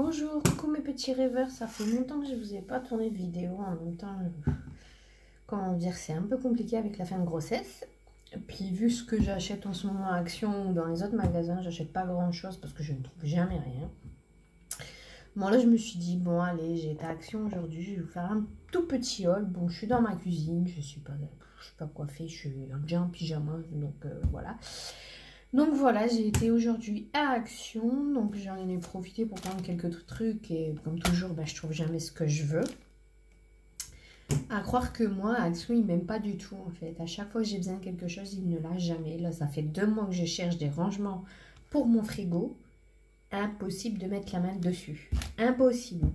Bonjour, coucou mes petits rêveurs, ça fait longtemps que je vous ai pas tourné de vidéo, en même temps, comment dire, c'est un peu compliqué avec la fin de grossesse. Et puis vu ce que j'achète en ce moment à Action ou dans les autres magasins, j'achète pas grand chose parce que je ne trouve jamais rien. Bon là je me suis dit, bon allez, j'ai été à Action aujourd'hui, je vais vous faire un tout petit haul. Bon je suis dans ma cuisine, je suis pas coiffée, je suis déjà en pyjama, donc voilà. Donc voilà, j'ai été aujourd'hui à Action, donc j'en ai profité pour prendre quelques trucs et comme toujours, je trouve jamais ce que je veux. À croire que moi, à Action, il m'aime pas du tout en fait. À chaque fois que j'ai besoin de quelque chose, il ne l'a jamais. Là, ça fait 2 mois que je cherche des rangements pour mon frigo. Impossible de mettre la main dessus. Impossible.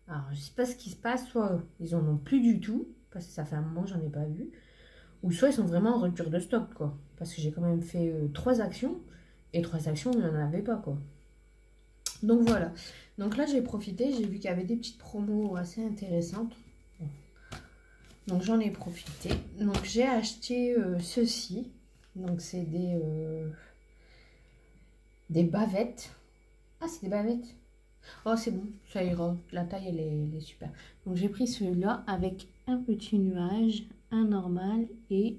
Alors, je sais pas ce qui se passe, soit ils en ont plus du tout, parce que ça fait un moment que j'en ai pas vu. Ou soit ils sont vraiment en rupture de stock, quoi. Parce que j'ai quand même fait 3 actions. Et 3 actions, il n'y en avait pas, quoi. Donc voilà. Donc là, j'ai profité. J'ai vu qu'il y avait des petites promos assez intéressantes. Donc j'en ai profité. Donc j'ai acheté ceci. Donc c'est des bavettes. Ah, c'est des bavettes. Oh, c'est bon. Ça ira. La taille, elle est super. Donc j'ai pris celui-là avec un petit nuage, un normal et...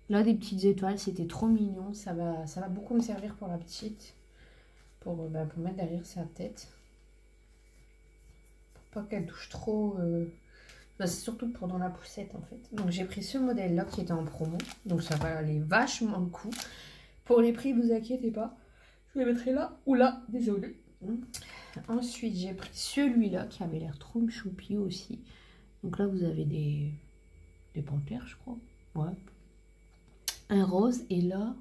là, des petites étoiles, c'était trop mignon. Ça va beaucoup me servir pour la petite. Pour mettre derrière sa tête. Pour pas qu'elle touche trop. C'est surtout pour dans la poussette en fait. Donc j'ai pris ce modèle-là qui était en promo. Donc ça va aller vachement le coup. Pour les prix, vous inquiétez pas. Je les mettrai là ou là. Désolée. Ensuite, j'ai pris celui-là qui avait l'air trop choupi aussi. Donc là, vous avez des panthères, je crois. Ouais. Un rose et là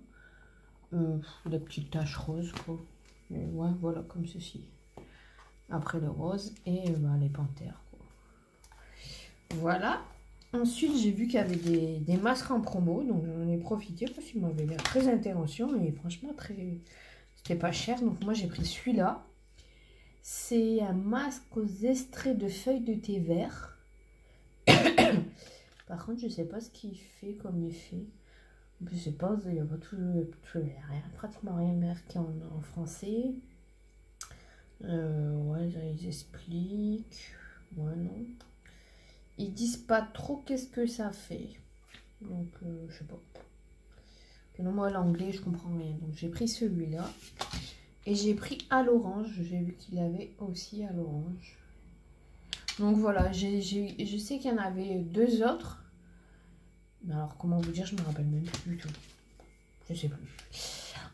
la petite tache rose quoi. Mais ouais, voilà, comme ceci. Après le rose et les panthères quoi. Voilà. Ensuite, j'ai vu qu'il y avait des masques en promo, donc j'en ai profité parce qu'il m'avait l'air très intéressant et franchement c'était pas cher. Donc moi j'ai pris celui-là. C'est un masque aux extraits de feuilles de thé vert. Par contre, je sais pas ce qu'il fait comme effet. Je sais pas, il n'y a pas pratiquement rien marqué en français. Ouais, ils expliquent. Ouais, non. Ils disent pas trop qu'est-ce que ça fait. Donc, je sais pas. Non, moi, l'anglais, je comprends rien. Donc, j'ai pris celui-là. Et j'ai pris à l'orange. J'ai vu qu'il avait aussi à l'orange. Donc, voilà. Je sais qu'il y en avait 2 autres. Mais alors, comment vous dire, je me rappelle même plus du tout. Je sais plus.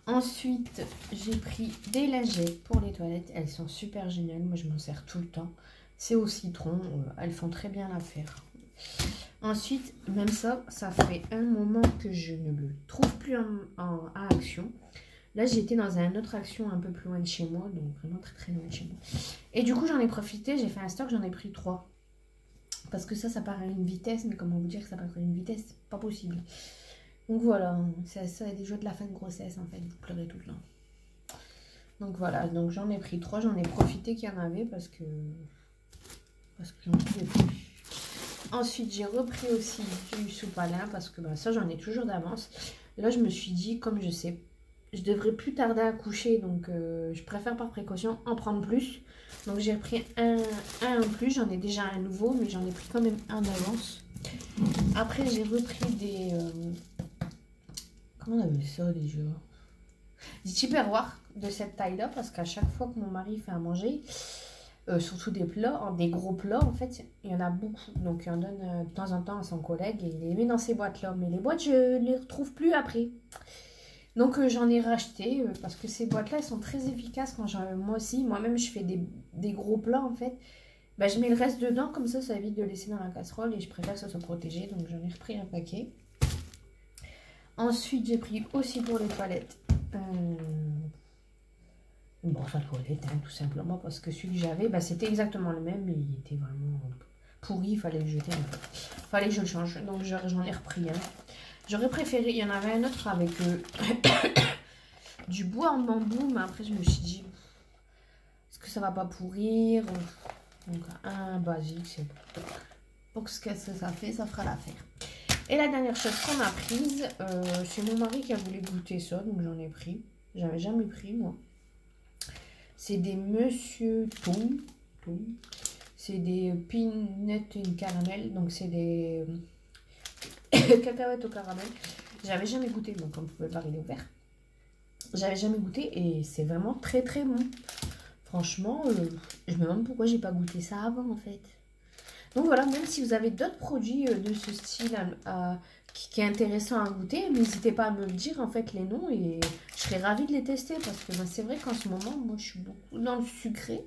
Ensuite, j'ai pris des lingettes pour les toilettes. Elles sont super géniales. Moi, je m'en sers tout le temps. C'est au citron. Elles font très bien l'affaire. Ensuite, même ça fait un moment que je ne le trouve plus à Action. Là, j'étais dans une autre Action un peu plus loin de chez moi. Donc, vraiment très très loin de chez moi. Et du coup, j'en ai profité. J'ai fait un stock. J'en ai pris 3. Parce que ça paraît à une vitesse. Mais comment vous dire que ça paraît à une vitesse? Pas possible. Donc voilà, ça est des jeux de la fin de grossesse en fait, vous pleurez tout le temps. Donc voilà, donc j'en ai pris 3, j'en ai profité qu'il y en avait parce que j'en pouvais plus. Ensuite j'ai repris aussi du sopalin parce que ça j'en ai toujours d'avance. Là je me suis dit, comme je sais, je devrais plus tarder à coucher, donc je préfère par précaution en prendre plus. Donc j'ai repris un en plus, j'en ai déjà un nouveau, mais j'en ai pris quand même un d'avance. Après j'ai repris des... comment on appelle ça déjà? Des tupperwares de cette taille-là, parce qu'à chaque fois que mon mari fait à manger, surtout des plats, des gros plats, en fait, il y en a beaucoup. Donc, il en donne de temps en temps à son collègue et il les met dans ces boîtes-là. Mais les boîtes, je ne les retrouve plus après. Donc, j'en ai racheté parce que ces boîtes-là, elles sont très efficaces. Moi aussi, moi-même, je fais des gros plats, en fait. Je mets le reste dedans, comme ça évite de laisser dans la casserole et je préfère que ça soit protégé. Donc, j'en ai repris un paquet. Ensuite, j'ai pris aussi pour les toilettes une brosse à toilette, tout simplement, parce que celui que j'avais, c'était exactement le même, mais il était vraiment pourri, il fallait le jeter. Il fallait que je le change, donc j'en ai repris un. J'aurais préféré, il y en avait un autre avec du bois en bambou, mais après je me suis dit, est-ce que ça va pas pourrir? Donc un basique, c'est bon. Pour ce que ça fait, ça fera l'affaire. Et la dernière chose qu'on a prise, c'est mon mari qui a voulu goûter ça, donc j'en ai pris. J'avais jamais pris, moi. C'est des Monsieur Tom. C'est des peanuts and caramel. Donc c'est des cacahuètes au caramel. J'avais jamais goûté, donc comme vous pouvez voir, il est ouvert. J'avais jamais goûté et c'est vraiment très très bon. Franchement, je me demande pourquoi j'ai pas goûté ça avant en fait. Donc voilà, même si vous avez d'autres produits de ce style qui est intéressant à goûter, n'hésitez pas à me le dire en fait les noms et je serais ravie de les tester parce que c'est vrai qu'en ce moment, moi je suis beaucoup dans le sucré.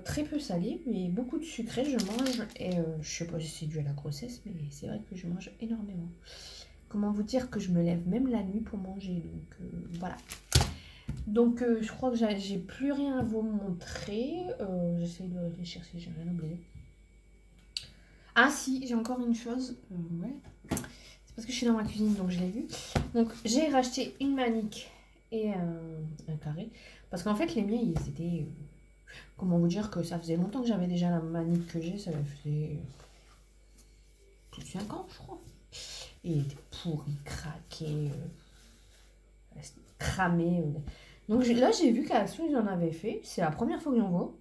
Très peu salé, mais beaucoup de sucré je mange et je sais pas si c'est dû à la grossesse, mais c'est vrai que je mange énormément. Comment vous dire que je me lève même la nuit pour manger, donc voilà. Donc je crois que j'ai plus rien à vous montrer. J'essaie de réfléchir si j'ai rien oublié. Ah si, j'ai encore une chose. Ouais. C'est parce que je suis dans ma cuisine, donc je l'ai vu. Donc j'ai racheté une manique et un carré. Parce qu'en fait les miens, ils étaient... comment vous dire que ça faisait longtemps que j'avais déjà la manique que j'ai. Ça faisait plus de 5 ans, je crois. Et il était pourri, craqué, cramé. Donc là, j'ai vu qu'à Action, ils en avaient fait. C'est la première fois que j'en vois.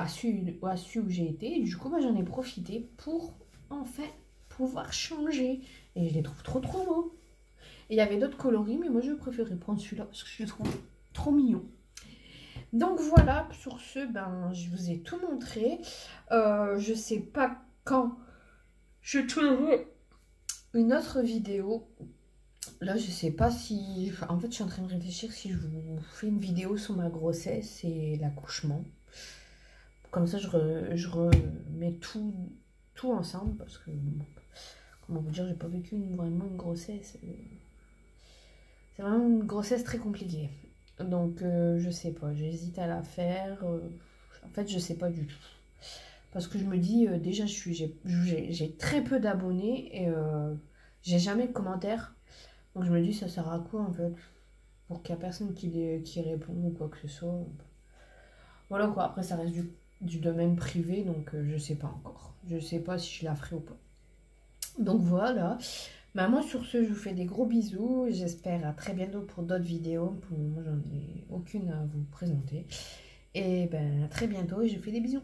Celui où j'ai été. Et du coup, j'en ai profité pour, enfin, pouvoir changer. Et je les trouve trop, trop beaux. Et il y avait d'autres coloris, mais moi, je préférais prendre celui-là parce que je le trouve trop mignon. Donc voilà, sur ce, je vous ai tout montré. Je sais pas quand je tournerai une autre vidéo. Là, je sais pas si... En fait, je suis en train de réfléchir si je vous fais une vidéo sur ma grossesse et l'accouchement. Comme ça, je remets tout ensemble. Parce que, comment vous dire, j'ai pas vécu vraiment une grossesse. C'est vraiment une grossesse très compliquée. Donc, je sais pas. J'hésite à la faire. En fait, je sais pas du tout. Parce que je me dis, déjà, j'ai très peu d'abonnés et j'ai jamais de commentaires. Donc je me dis, ça sert à quoi en fait? Pour qu'il n'y ait personne qui répond ou quoi que ce soit. Voilà quoi, après ça reste du domaine privé, donc je sais pas encore. Je sais pas si je la ferai ou pas. Donc voilà. Moi sur ce, je vous fais des gros bisous. J'espère à très bientôt pour d'autres vidéos. Pour le moment, j'en ai aucune à vous présenter. Et à très bientôt et je vous fais des bisous.